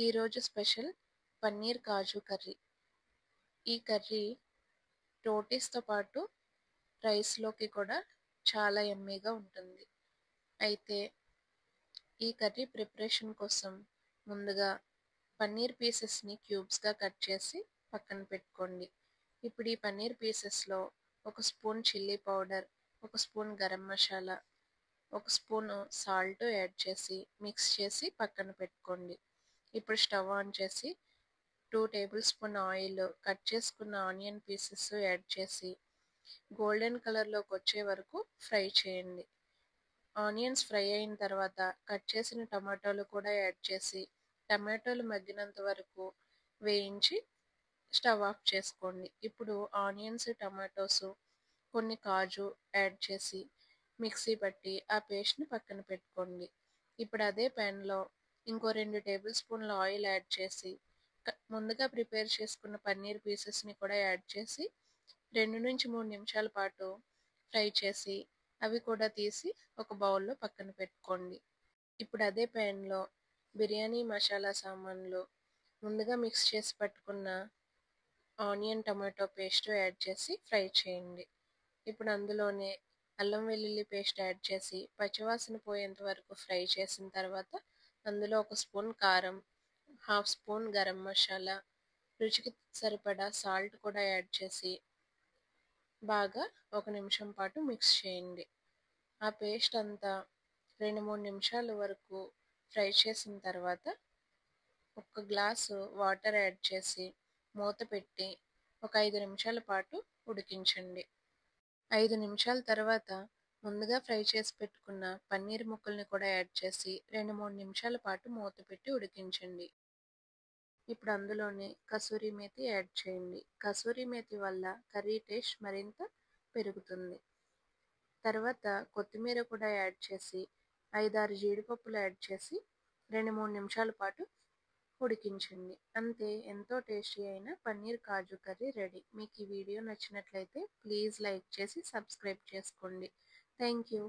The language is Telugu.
ఈరోజు స్పెషల్ పన్నీర్ కాజు కర్రీ. ఈ కర్రీ రోటీస్తో పాటు రైస్లోకి కూడా చాలా యమ్మీగా ఉంటుంది. అయితే ఈ కర్రీ ప్రిపరేషన్ కోసం ముందుగా పన్నీర్ పీసెస్ని క్యూబ్స్గా కట్ చేసి పక్కన పెట్టుకోండి. ఇప్పుడు ఈ పన్నీర్ పీసెస్లో 1 spoon chilli powder, 1 spoon garam masala, 1 spoon salt add చేసి మిక్స్ చేసి పక్కన పెట్టుకోండి. ఇప్పుడు స్టవ్ ఆన్ చేసి 2 టేబుల్ స్పూన్ ఆయిల్, కట్ చేసుకున్న ఆనియన్ పీసెస్ యాడ్ చేసి గోల్డెన్ కలర్లోకి వచ్చే వరకు ఫ్రై చేయండి. ఆనియన్స్ ఫ్రై అయిన తర్వాత కట్ చేసిన టమాటాలు కూడా యాడ్ చేసి టమాటాలు మగ్గినంత వరకు వేయించి స్టవ్ ఆఫ్ చేసుకోండి. ఇప్పుడు ఆనియన్స్, టమాటోస్, కొన్ని కాజు యాడ్ చేసి మిక్సీ పట్టి ఆ పేస్ట్ని పక్కన పెట్టుకోండి. ఇప్పుడు అదే ప్యాన్లో ఇంకో 2 టేబుల్ స్పూన్ల ఆయిల్ యాడ్ చేసి ముందుగా ప్రిపేర్ చేసుకున్న పన్నీర్ పీసెస్ని కూడా యాడ్ చేసి 2 నుంచి 3 నిమిషాల పాటు ఫ్రై చేసి అవి కూడా తీసి ఒక బౌల్లో పక్కన పెట్టుకోండి. ఇప్పుడు అదే ప్యాన్లో బిర్యానీ మసాలా సామాన్లు, ముందుగా మిక్స్ చేసి పట్టుకున్న ఆనియన్ టమాటో పేస్ట్ యాడ్ చేసి ఫ్రై చేయండి. ఇప్పుడు అందులోనే అల్లం వెల్లుల్లి పేస్ట్ యాడ్ చేసి పచ్చివాసన పోయేంత వరకు ఫ్రై చేసిన తర్వాత అందులో 1 స్పూన్ కారం, 1/2 స్పూన్ గరం మసాలా, రుచికి సరిపడా సాల్ట్ కూడా యాడ్ చేసి బాగా 1 నిమిషం పాటు మిక్స్ చేయండి. ఆ పేస్ట్ అంతా 2-3 నిమిషాల వరకు ఫ్రై చేసిన తర్వాత 1 గ్లాసు వాటర్ యాడ్ చేసి మూత పెట్టి ఒక 5 నిమిషాల పాటు ఉడికించండి. 5 నిమిషాల తర్వాత ముందుగా ఫ్రై చేసి పెట్టుకున్న పన్నీర్ ముక్కల్ని కూడా యాడ్ చేసి 2-3 నిమిషాల పాటు మూత పెట్టి ఉడికించండి. ఇప్పుడు అందులోనే కసూరి మేతి యాడ్ చేయండి. కసూరి మేతి వల్ల కర్రీ టేస్ట్ మరింత పెరుగుతుంది. తర్వాత కొత్తిమీర కూడా యాడ్ చేసి 5-6 జీడిపప్పులు యాడ్ చేసి 2-3 నిమిషాల పాటు ఉడికించండి. అంతే, ఎంతో టేస్టీ అయిన పన్నీర్ కాజు కర్రీ రెడీ. మీకు ఈ వీడియో నచ్చినట్లయితే ప్లీజ్ లైక్ చేసి సబ్స్క్రైబ్ చేసుకోండి. Thank you.